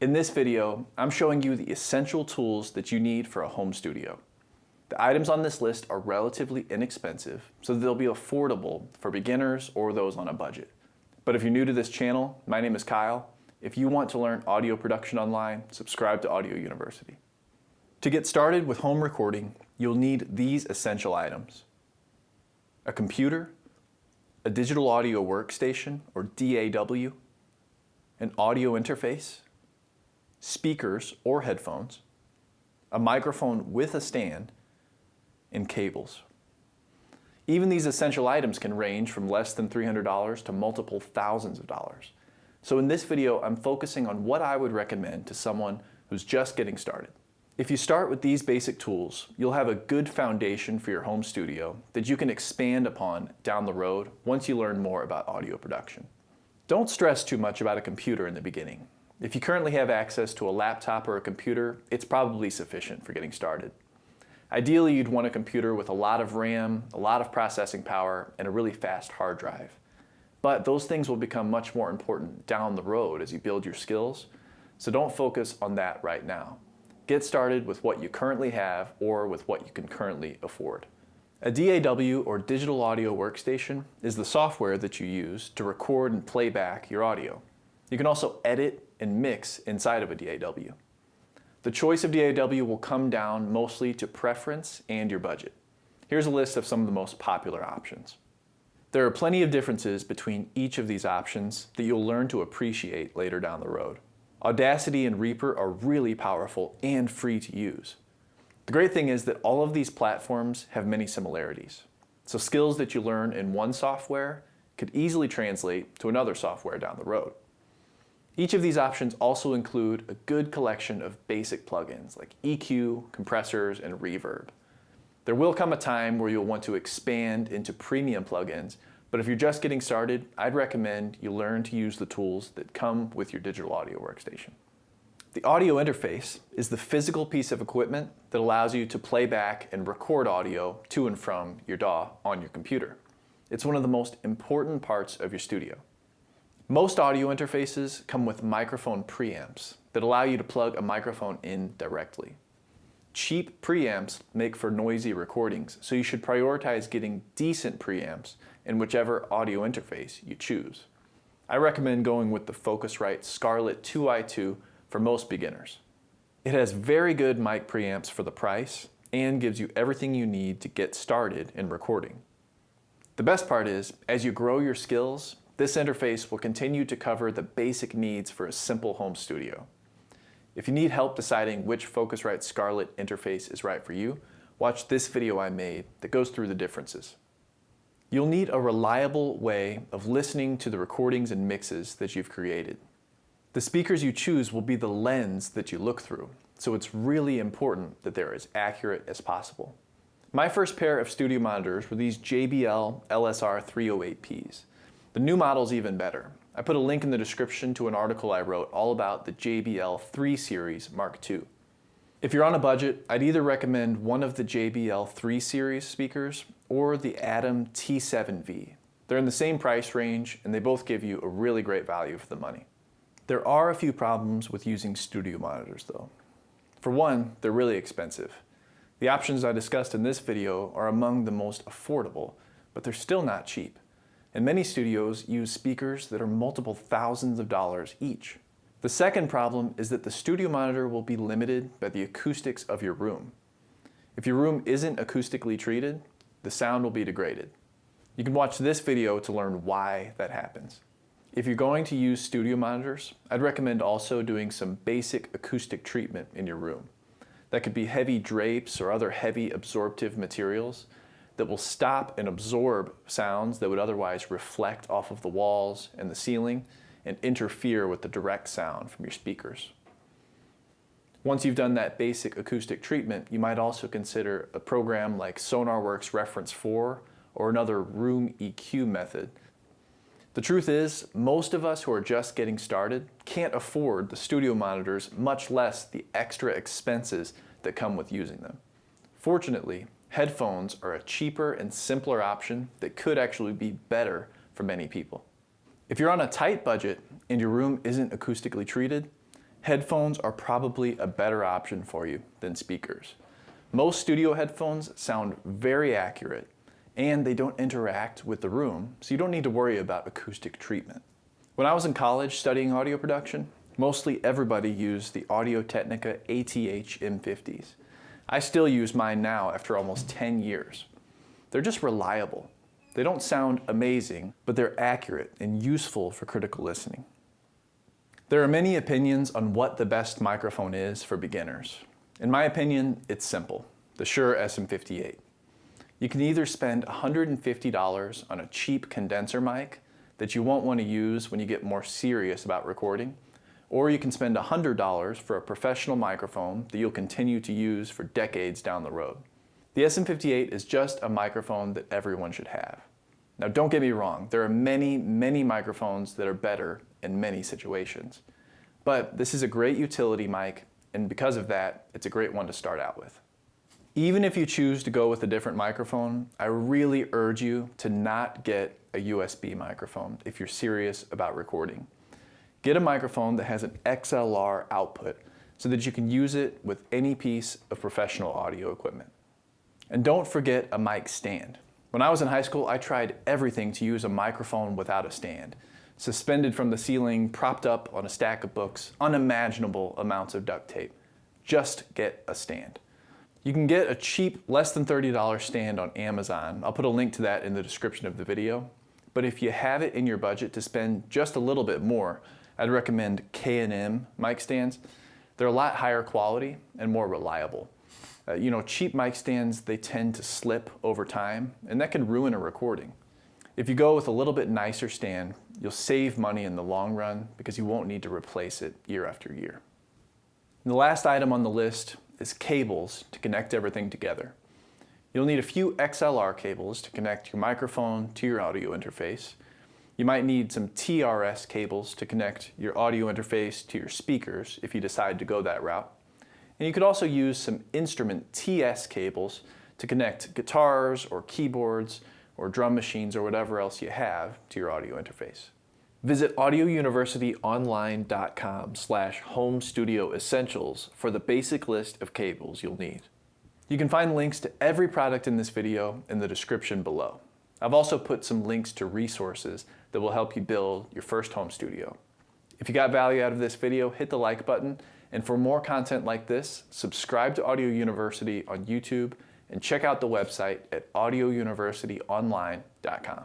In this video, I'm showing you the essential tools that you need for a home studio. The items on this list are relatively inexpensive, so they'll be affordable for beginners or those on a budget. But if you're new to this channel, my name is Kyle. If you want to learn audio production online, subscribe to Audio University. To get started with home recording, you'll need these essential items: a computer, a digital audio workstation or DAW, an audio interface, speakers or headphones, a microphone with a stand, and cables. Even these essential items can range from less than $300 to multiple thousands of dollars. So in this video, I'm focusing on what I would recommend to someone who's just getting started. If you start with these basic tools, you'll have a good foundation for your home studio that you can expand upon down the road once you learn more about audio production. Don't stress too much about a computer in the beginning. If you currently have access to a laptop or a computer, it's probably sufficient for getting started. Ideally, you'd want a computer with a lot of RAM, a lot of processing power, and a really fast hard drive. But those things will become much more important down the road as you build your skills, so don't focus on that right now. Get started with what you currently have or with what you can currently afford. A DAW or digital audio workstation is the software that you use to record and play back your audio. You can also edit and mix inside of a DAW. The choice of DAW will come down mostly to preference and your budget. Here's a list of some of the most popular options. There are plenty of differences between each of these options that you'll learn to appreciate later down the road. Audacity and Reaper are really powerful and free to use. The great thing is that all of these platforms have many similarities. So skills that you learn in one software could easily translate to another software down the road. Each of these options also include a good collection of basic plugins like EQ, compressors, and reverb. There will come a time where you'll want to expand into premium plugins, but if you're just getting started, I'd recommend you learn to use the tools that come with your digital audio workstation. The audio interface is the physical piece of equipment that allows you to play back and record audio to and from your DAW on your computer. It's one of the most important parts of your studio. Most audio interfaces come with microphone preamps that allow you to plug a microphone in directly. Cheap preamps make for noisy recordings, so you should prioritize getting decent preamps in whichever audio interface you choose. I recommend going with the Focusrite Scarlett 2i2 for most beginners. It has very good mic preamps for the price and gives you everything you need to get started in recording. The best part is, as you grow your skills, this interface will continue to cover the basic needs for a simple home studio. If you need help deciding which Focusrite Scarlett interface is right for you, watch this video I made that goes through the differences. You'll need a reliable way of listening to the recordings and mixes that you've created. The speakers you choose will be the lens that you look through, so it's really important that they're as accurate as possible. My first pair of studio monitors were these JBL LSR 308Ps. The new model's even better. I put a link in the description to an article I wrote all about the JBL 3 Series Mark II. If you're on a budget, I'd either recommend one of the JBL 3 Series speakers or the Atom T7V. They're in the same price range and they both give you a really great value for the money. There are a few problems with using studio monitors though. For one, they're really expensive. The options I discussed in this video are among the most affordable, but they're still not cheap. And many studios use speakers that are multiple thousands of dollars each. The second problem is that the studio monitor will be limited by the acoustics of your room. If your room isn't acoustically treated, the sound will be degraded. You can watch this video to learn why that happens. If you're going to use studio monitors, I'd recommend also doing some basic acoustic treatment in your room. That could be heavy drapes or other heavy absorptive materials that will stop and absorb sounds that would otherwise reflect off of the walls and the ceiling and interfere with the direct sound from your speakers. Once you've done that basic acoustic treatment, you might also consider a program like SonarWorks Reference 4 or another room EQ method. The truth is, most of us who are just getting started can't afford the studio monitors, much less the extra expenses that come with using them. Fortunately, headphones are a cheaper and simpler option that could actually be better for many people. If you're on a tight budget and your room isn't acoustically treated, Headphones are probably a better option for you than speakers. Most studio headphones sound very accurate and they don't interact with the room, so you don't need to worry about acoustic treatment. When I was in college studying audio production, mostly everybody used the Audio-Technica AT2020s. I still use mine now after almost 10 years. They're just reliable. They don't sound amazing, but they're accurate and useful for critical listening. There are many opinions on what the best microphone is for beginners. In my opinion, it's simple: the Shure SM58. You can either spend $150 on a cheap condenser mic that you won't want to use when you get more serious about recording, or you can spend $100 for a professional microphone that you'll continue to use for decades down the road. The SM58 is just a microphone that everyone should have. Now, don't get me wrong, there are many, many microphones that are better in many situations. But this is a great utility mic, and because of that, it's a great one to start out with. Even if you choose to go with a different microphone, I really urge you to not get a USB microphone if you're serious about recording. Get a microphone that has an XLR output so that you can use it with any piece of professional audio equipment. And don't forget a mic stand. When I was in high school, I tried everything to use a microphone without a stand. Suspended from the ceiling, propped up on a stack of books, unimaginable amounts of duct tape. Just get a stand. You can get a cheap, less than $30 stand on Amazon. I'll put a link to that in the description of the video. But if you have it in your budget to spend just a little bit more, I'd recommend K&M mic stands. They're a lot higher quality and more reliable. Cheap mic stands, they tend to slip over time, and that can ruin a recording. If you go with a little bit nicer stand, you'll save money in the long run because you won't need to replace it year after year. And the last item on the list is cables to connect everything together. You'll need a few XLR cables to connect your microphone to your audio interface. You might need some TRS cables to connect your audio interface to your speakers if you decide to go that route. And you could also use some instrument TS cables to connect guitars or keyboards or drum machines or whatever else you have to your audio interface. Visit audiouniversityonline.com/home-studio-essentials for the basic list of cables you'll need. You can find links to every product in this video in the description below. I've also put some links to resources that will help you build your first home studio. If you got value out of this video, hit the like button. And for more content like this, subscribe to Audio University on YouTube and check out the website at audiouniversityonline.com.